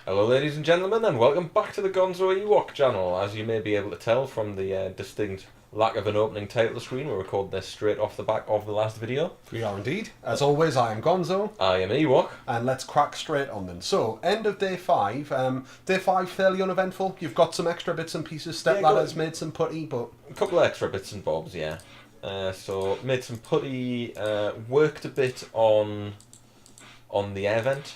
Hello ladies and gentlemen, and welcome back to the GonzoEwok channel. As you may be able to tell from the distinct lack of an opening title screen, we're recording this straight off the back of the last video. We are indeed. As always, I am Gonzo. I am Ewok. And let's crack straight on then. So, end of day 5. Day 5 fairly uneventful. You've got some extra bits and pieces. Stepladder's made some putty, but... A couple of extra bits and bobs, yeah. So, made some putty, worked a bit on the air vent.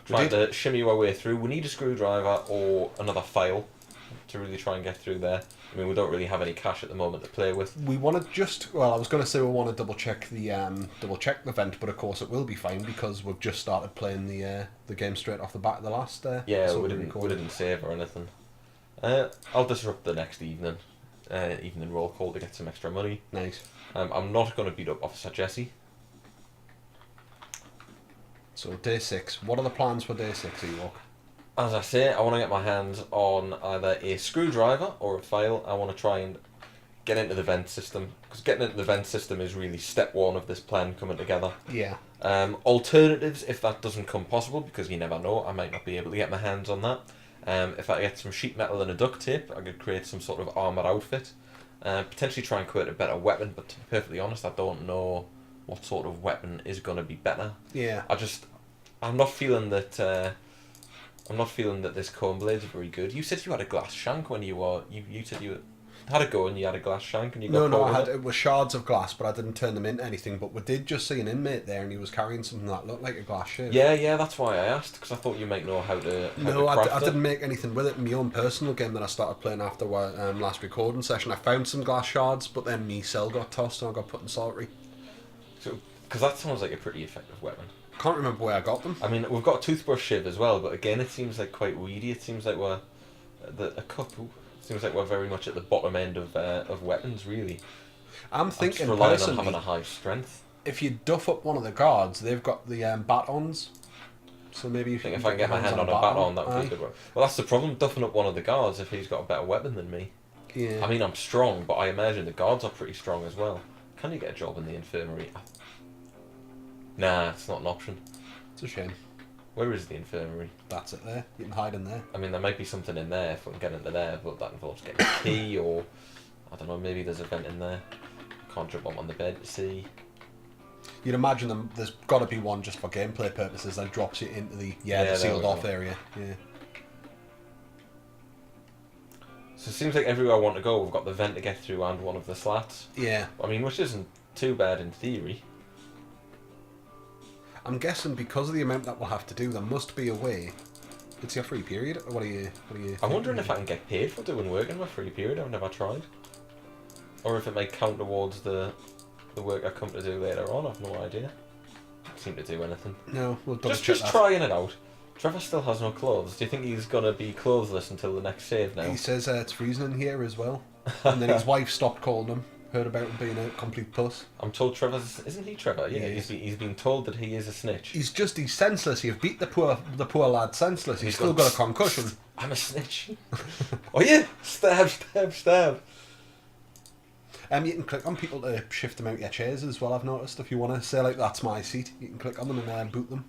Trying to shimmy our way through. We need a screwdriver or another file to really try and get through there. I mean, we don't really have any cash at the moment to play with. We want to just... Well, I was going to say we want to double check the vent, but of course it will be fine because we've just started playing the game straight off the bat of the last... yeah, so we didn't save or anything. I'll disrupt the next evening roll call to get some extra money. Nice. I'm not going to beat up Officer Jesse. So, day 6. What are the plans for day 6, Ewok? As I say, I want to get my hands on either a screwdriver or a file. I want to try and get into the vent system, because getting into the vent system is really step 1 of this plan coming together. Yeah. Alternatives, if that doesn't come possible, because you never know, I might not be able to get my hands on that. If I get some sheet metal and a duct tape, I could create some sort of armoured outfit. Potentially try and create a better weapon, but to be perfectly honest, I don't know what sort of weapon is going to be better. Yeah. I'm not feeling that. I'm not feeling that this comb blade's very good. You said you had a glass shank when you said you had a go and you had a glass shank and you got caught. It was shards of glass, but I didn't turn them into anything. But we did just see an inmate there, and he was carrying something that looked like a glass shield. Yeah, that's why I asked, because I thought you might know how to. I didn't make anything with it. In my own personal game that I started playing after last recording session, I found some glass shards, but then my cell got tossed and I got put in solitary. So, because that sounds like a pretty effective weapon. Can't remember where I got them. I mean, we've got a toothbrush shiv as well, but again, it seems like quite weedy. It seems like we're seems like we're very much at the bottom end of weapons, really. I'm thinking relying on having a high strength. If you duff up one of the guards, they've got the batons. So maybe if I can get my hand on a baton, that would be a good one. Well, that's the problem, duffing up one of the guards if he's got a better weapon than me. Yeah. I mean, I'm strong, but I imagine the guards are pretty strong as well. Can you get a job in the infirmary? Nah, it's not an option. It's a shame. Where is the infirmary? That's it there. You can hide in there. I mean, there might be something in there if we can get into there, but that involves getting a key or... I don't know, maybe there's a vent in there. Can't jump up on the bed to see. You'd imagine there's got to be one just for gameplay purposes that drops you into the sealed off area. Yeah. So it seems like everywhere I want to go, we've got the vent to get through and one of the slats. Yeah. I mean, which isn't too bad in theory. I'm guessing because of the amount that we'll have to do, there must be a way. It's your free period. Or what are you? I'm wondering if I can get paid for doing work in my free period. I've never tried. Or if it might count towards the work I come to do later on. I've no idea. Don't seem to do anything. No, we'll just trying it out. Trevor still has no clothes. Do you think he's gonna be clothless until the next save now? He says it's freezing in here as well. And then his wife stopped calling him. Heard about him being a complete puss. I'm told isn't he Trevor? Yeah, he's been told that he is a snitch. He's senseless. You've beat the poor lad senseless. He's still got a concussion. I'm a snitch. Oh yeah, stab. You can click on people to shift them out your chairs as well. I've noticed. If you want to say like that's my seat, you can click on them and boot them.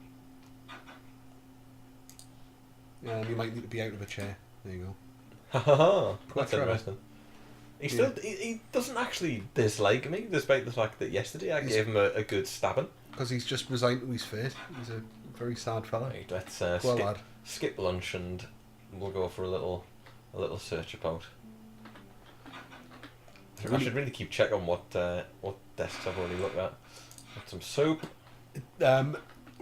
You might need to be out of a chair. There you go. Ha that's interesting. He doesn't actually dislike me, despite the fact that yesterday I gave him a good stabbing. Because he's just resigned to his fate. He's a very sad fella. Right, let's skip lunch and we'll go for a little search about. I should really keep check on what desks I've already looked at. Got some soap.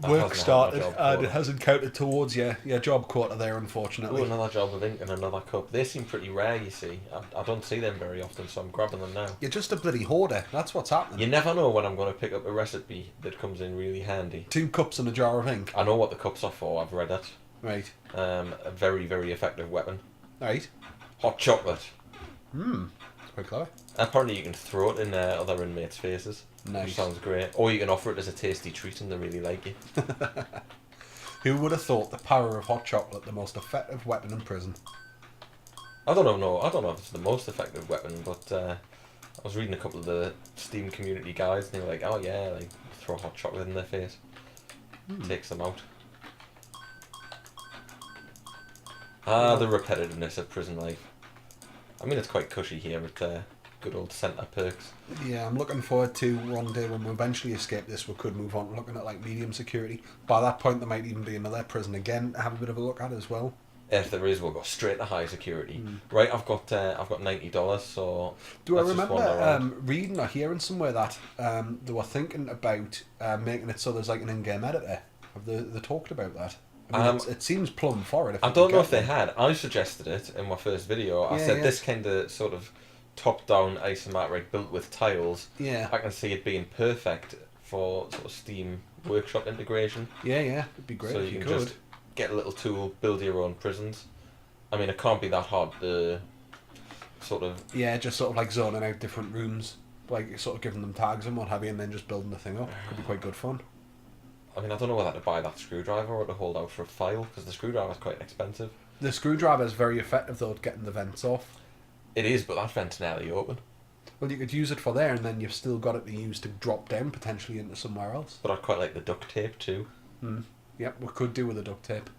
Work started and it hasn't counted towards your job quota there, unfortunately. Oh, another job of ink and another cup. They seem pretty rare, you see. I don't see them very often, so I'm grabbing them now. You're just a bloody hoarder. That's what's happening. You never know when I'm going to pick up a recipe that comes in really handy. 2 cups and a jar of ink. I know what the cups are for. I've read it. Right. A very, very effective weapon. Right. Hot chocolate. That's quite clever. Apparently you can throw it in other inmates' faces. Nice. Which sounds great. Or you can offer it as a tasty treat and they really like it. Who would have thought the power of hot chocolate the most effective weapon in prison? I don't know if it's the most effective weapon, but I was reading a couple of the Steam community guides and they were like, oh yeah, like throw hot chocolate in their face. Takes them out. The repetitiveness of prison life. I mean, it's quite cushy here with good old centre perks. Yeah, I'm looking forward to one day when we eventually escape this, we could move on to looking at like medium security. By that point, there might even be another prison again to have a bit of a look at as well. If there is, we'll go straight to high security. Right, I've got $90, so Do I let's just wander remember around. reading or hearing somewhere that they were thinking about making it so there's like an in-game editor? Have they talked about that? I mean, it seems plumb for it. I don't know if they had. I suggested it in my first video. I said this kind of sort of top-down isometric built with tiles. Yeah. I can see it being perfect for sort of Steam Workshop integration. Yeah, it'd be great So if you you can could. just get a little tool, build your own prisons. I mean, it can't be that hard to sort of... Yeah, just sort of like zoning out different rooms, like sort of giving them tags and what have you, and then just building the thing up. Could be quite good fun. I mean, I don't know whether to buy that screwdriver or to hold out for a file, because the screwdriver's quite expensive. The screwdriver is very effective though at getting the vents off. It is, but that vent's nearly open. Well, you could use it for there, and then you've still got it to use to drop down potentially into somewhere else. But I'd quite like the duct tape too. Yep, we could do with the duct tape.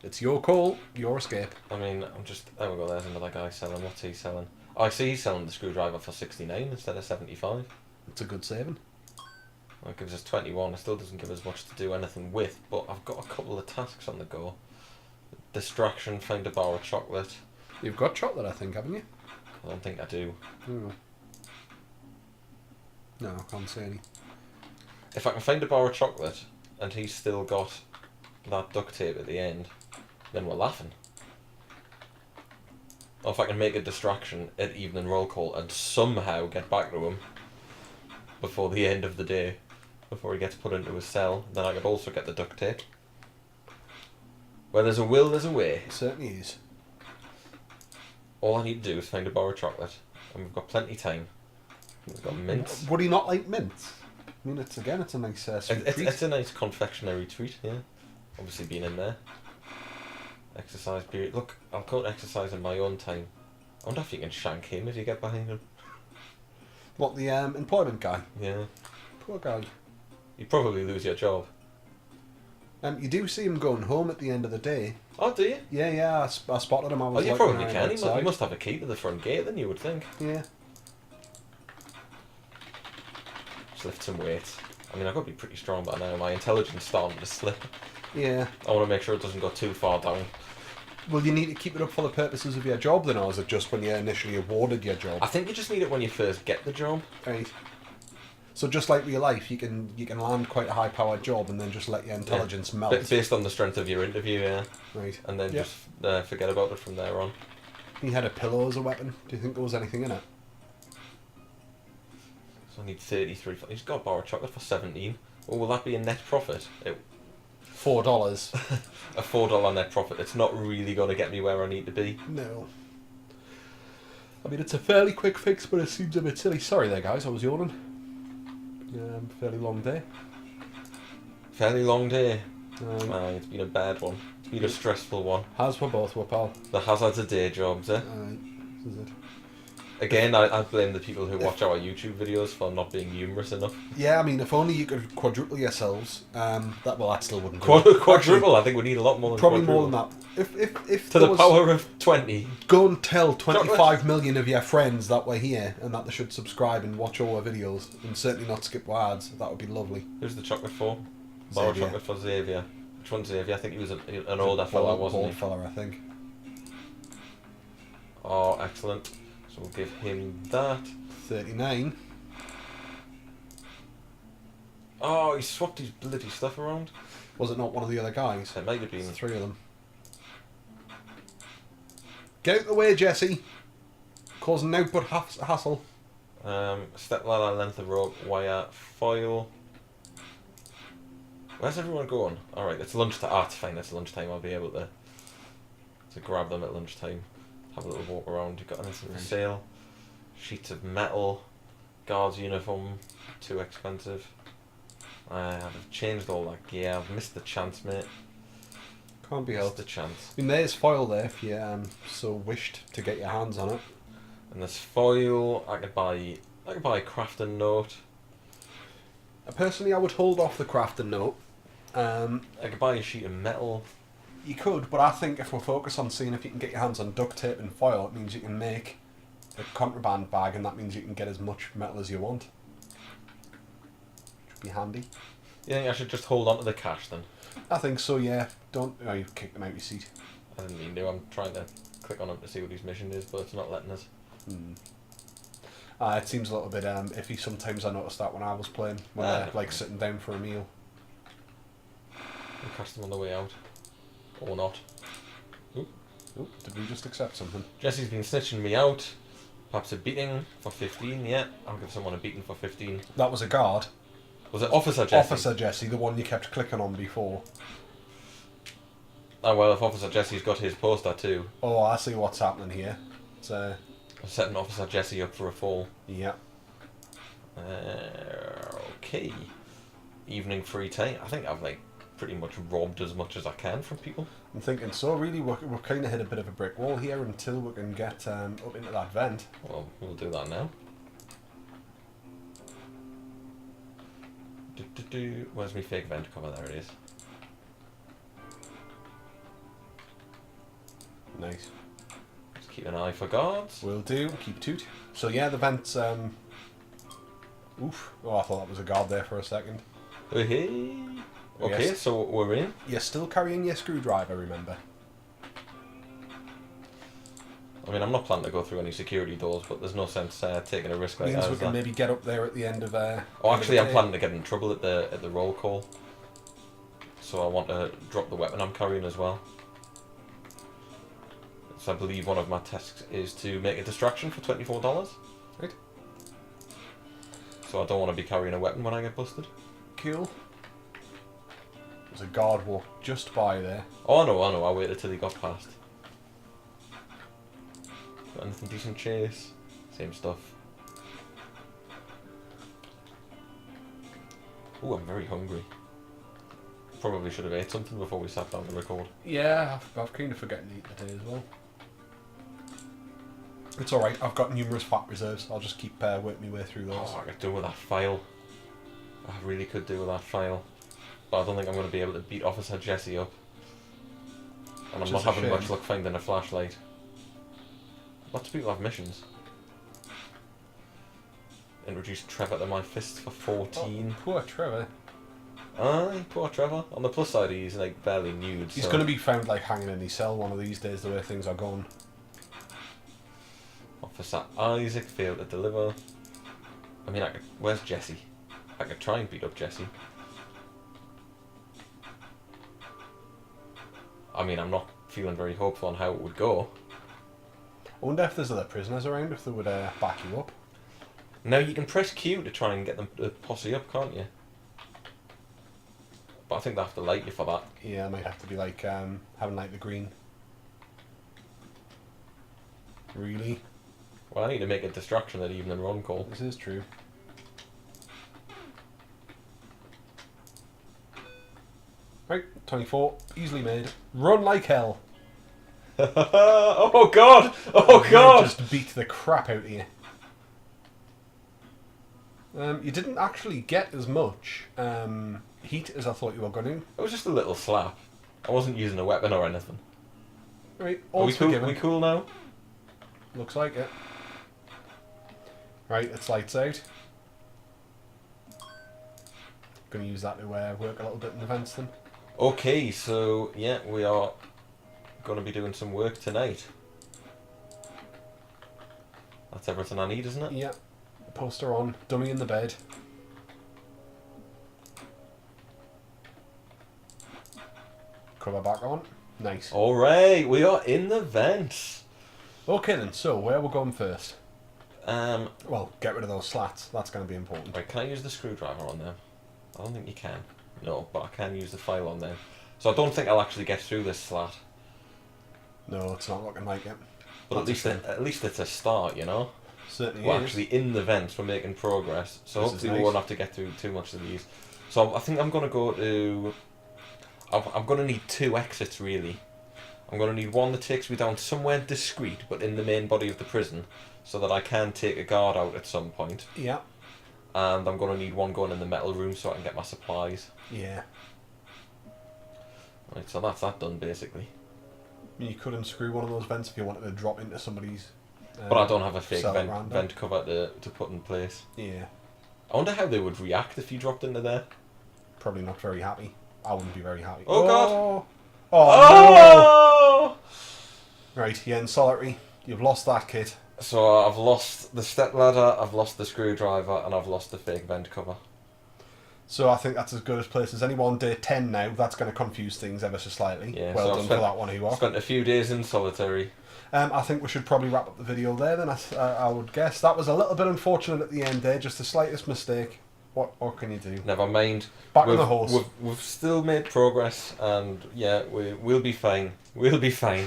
It's your call, your escape. I mean, there we go, there's another guy selling. What's he selling? Oh, I see he's selling the screwdriver for 69 instead of 75. It's a good saving. Well, it gives us 21. It still doesn't give us much to do anything with, but I've got a couple of tasks on the go. Distraction, find a bar of chocolate. You've got chocolate, I think, haven't you? I don't think I do. Oh. No, I can't see any. If I can find a bar of chocolate and he's still got that duct tape at the end, then we're laughing. Or if I can make a distraction at evening roll call and somehow get back to him before the end of the day, before he gets put into his cell, then I could also get the duct tape. Where there's a will, there's a way. It certainly is. All I need to do is find a bar of chocolate, and we've got plenty of time. We've got mints. Would he not like mints? I mean, it's a nice sweet treat. It's a nice confectionery treat, yeah. Obviously being in there. Exercise period. Look, I'll go and exercise in my own time. I wonder if you can shank him if you get behind him. What, the employment guy? Yeah. Poor guy. You'd probably lose your job. You do see him going home at the end of the day. Oh, do you? Yeah, I spotted him. I was Oh, you like, probably around can. outside. He must have a key to the front gate, then you would think. Yeah. Just lift some weights. I mean, I've got to be pretty strong by now. My intelligence is starting to slip. Yeah. I want to make sure it doesn't go too far down. Will you need to keep it up for the purposes of your job then, or is it just when you're initially awarded your job? I think you just need it when you first get the job. Right. So just like real life, you can land quite a high-powered job and then just let your intelligence melt. Based on the strength of your interview, yeah. Right. And then Yep. just forget about it from there on. He had a pillow as a weapon. Do you think there was anything in it? So I need 33. He's got a bar of chocolate for 17. Well, will that be a net profit? $4. A $4 net profit. It's not really going to get me where I need to be. No. I mean, it's a fairly quick fix, but it seems a bit silly. Sorry there, guys. I was yawning. Fairly long day. Fairly long day. It's been a bad one. It's been a stressful one. As for both, we're pal. The hazards of day jobs, eh? This is it. Again, I blame the people who watch our YouTube videos for not being humorous enough. Yeah, I mean, if only you could quadruple yourselves, that still wouldn't do it. Quadruple. I think we need a lot more than Probably quadruple. more than that. If To there the was, power of 20. go and tell 25 million of your friends that we're here and that they should subscribe and watch all our videos and certainly not skip ads. That would be lovely. Who's the chocolate for? Bar of Xavier. chocolate for Xavier. Which one's Xavier? I think he was an older fella, wasn't he? Old fella, I think. Oh, excellent. So we'll give him that. 39. Oh, he swapped his bloody stuff around. Was it not one of the other guys? It might have been. There's 3 of them. Get out the way, Jesse. Causing output hassle. Step ladder, length of rope, wire, foil. Where's everyone going? Alright, it's lunchtime. Ah, it's fine, it's lunchtime. I'll be able to grab them at lunchtime. Have a little walk around. You got anything for sale? Sheets of metal. Guard's uniform. Too expensive. I've changed all that gear. I've missed the chance, mate. Can't be Missed helped. the chance. I mean, there's foil there if you so wished to get your hands on it. And there's foil. I could buy a crafting note. Personally, I would hold off the crafting note. I could buy a sheet of metal. You could, but I think if we're focused on seeing if you can get your hands on duct tape and foil, it means you can make a contraband bag, and that means you can get as much metal as you want. Which would be handy. You think I should just hold on to the cash then? I think so, yeah. Don't... Oh, you've kicked him out your seat. I didn't mean to. I'm trying to click on him to see what his mission is, but it's not letting us. It seems a little bit iffy sometimes. I noticed that when I was playing, when they're like sitting down for a meal. We'll catch them on the way out. Or not. Oop. Oop, did we just accept something? Jesse's been snitching me out. Perhaps a beating for 15, yeah. I'll give someone a beating for 15. That was a guard. Was it Officer Jesse? Officer Jesse, the one you kept clicking on before. Oh well, if Officer Jesse's got his poster too. Oh, I see what's happening here. It's I'm setting Officer Jesse up for a fall. yeah. Okay. Evening free time. I think I've like pretty much robbed as much as I can from people. I'm thinking so. Really, we're kind of hit a bit of a brick wall here until we can get up into that vent. Well, we'll do that now. Where's my fake vent cover? There it is. Nice. Just keep an eye for guards. Will do. Keep toot. So yeah, the vent's oof. Oh, I thought that was a guard there for a second. Hey. Okay, Yes. so we're in. You're still carrying your screwdriver, remember? I mean, I'm not planning to go through any security doors, but there's no sense taking a risk like Means that. we is can there? maybe get up there at the end of. Oh, actually, I'm planning to get in trouble at the roll call. So I want to drop the weapon I'm carrying as well. So I believe one of my tasks is to make a distraction for $24. Right. So I don't want to be carrying a weapon when I get busted. Cool. There's a guard walked just by there. Oh, no, I waited till he got past. Got anything decent, Chase? Same stuff. Ooh, I'm very hungry. Probably should have ate something before we sat down to record. Yeah, I've kind of forgotten to eat today as well. It's alright, I've got numerous fat reserves. I'll just keep working my way through those. Oh, I could do with that file. I really could do with that file. But I don't think I'm going to be able to beat Officer Jesse up. And I'm not having much luck finding a flashlight. Lots of people have missions. Introduce Trevor to my fists for 14. Oh, poor Trevor. Aye, poor Trevor. On the plus side, he's like barely nude. He's so. going to be found like hanging in his cell one of these days, the way things are going. Officer Isaac failed to deliver. I mean, where's Jesse? I could try and beat up Jesse. I mean, I'm not feeling very hopeful on how it would go. I wonder if there's other prisoners around, if they would back you up. Now you can press Q to try and get them to posse up, can't you? But I think they have to light you for that. Yeah, it might have to be like having like the green. Really? Well, I need to make a distraction at evening run call. This is true. Right, 24, easily made. Run like hell. Oh god! Oh god! Just beat the crap out of you. You didn't actually get as much heat as I thought you were going to. It was just a little slap. I wasn't using a weapon or anything. Right, Are we all's cool? forgiven. We cool now? Looks like it. Right, it's lights out. Going to use that to work a little bit in the vents then. Okay, so yeah, we are going to be doing some work tonight. That's everything I need, isn't it? Yeah. Poster on, dummy in the bed. Cover back on. Nice. Alright, we are in the vents. Okay then, so where we're going first? Um, Well, get rid of those slats. That's going to be important. right, can I use the screwdriver on them? I don't think you can. No, but I can use the file on them. So I don't think I'll actually get through this slat. No, it's not looking like it. But at least it's a start, you know? Certainly We're is. actually in the vents, we're making progress. So This is hopefully we nice. won't have to get through too much of these. So I think I'm going to go to... I'm going to need 2 exits, really. I'm going to need one that takes me down somewhere discreet, but in the main body of the prison, so that I can take a guard out at some point. Yeah. And I'm going to need one going in the metal room so I can get my supplies. Yeah. Right, so that's that done basically. You could unscrew one of those vents if you wanted to drop into somebody's. But I don't have a fake cellar vent cover to put in place. Yeah. I wonder how they would react if you dropped into there. Probably not very happy. I wouldn't be very happy. Oh, God! Oh, Oh! no! Right, yeah, in solitary. You've lost that kit. So I've lost the step ladder, I've lost the screwdriver, and I've lost the fake vent cover. So I think that's as good a place as any. We're on day 10 now. That's going to confuse things ever so slightly. Yeah, well so done for that one, Ewok. Spent a few days in solitary. I think we should probably wrap up the video there then, I would guess. That was a little bit unfortunate at the end there, just the slightest mistake. What can you do? Never mind. Back on the horse. We've still made progress, and yeah, we'll be fine. We'll be fine.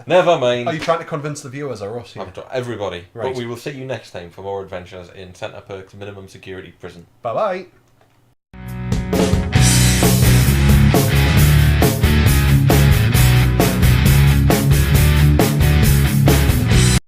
Never mind. Are you trying to convince the viewers or us? Everybody. Right. But we will see you next time for more adventures in Centre Perk's minimum security prison. Bye-bye.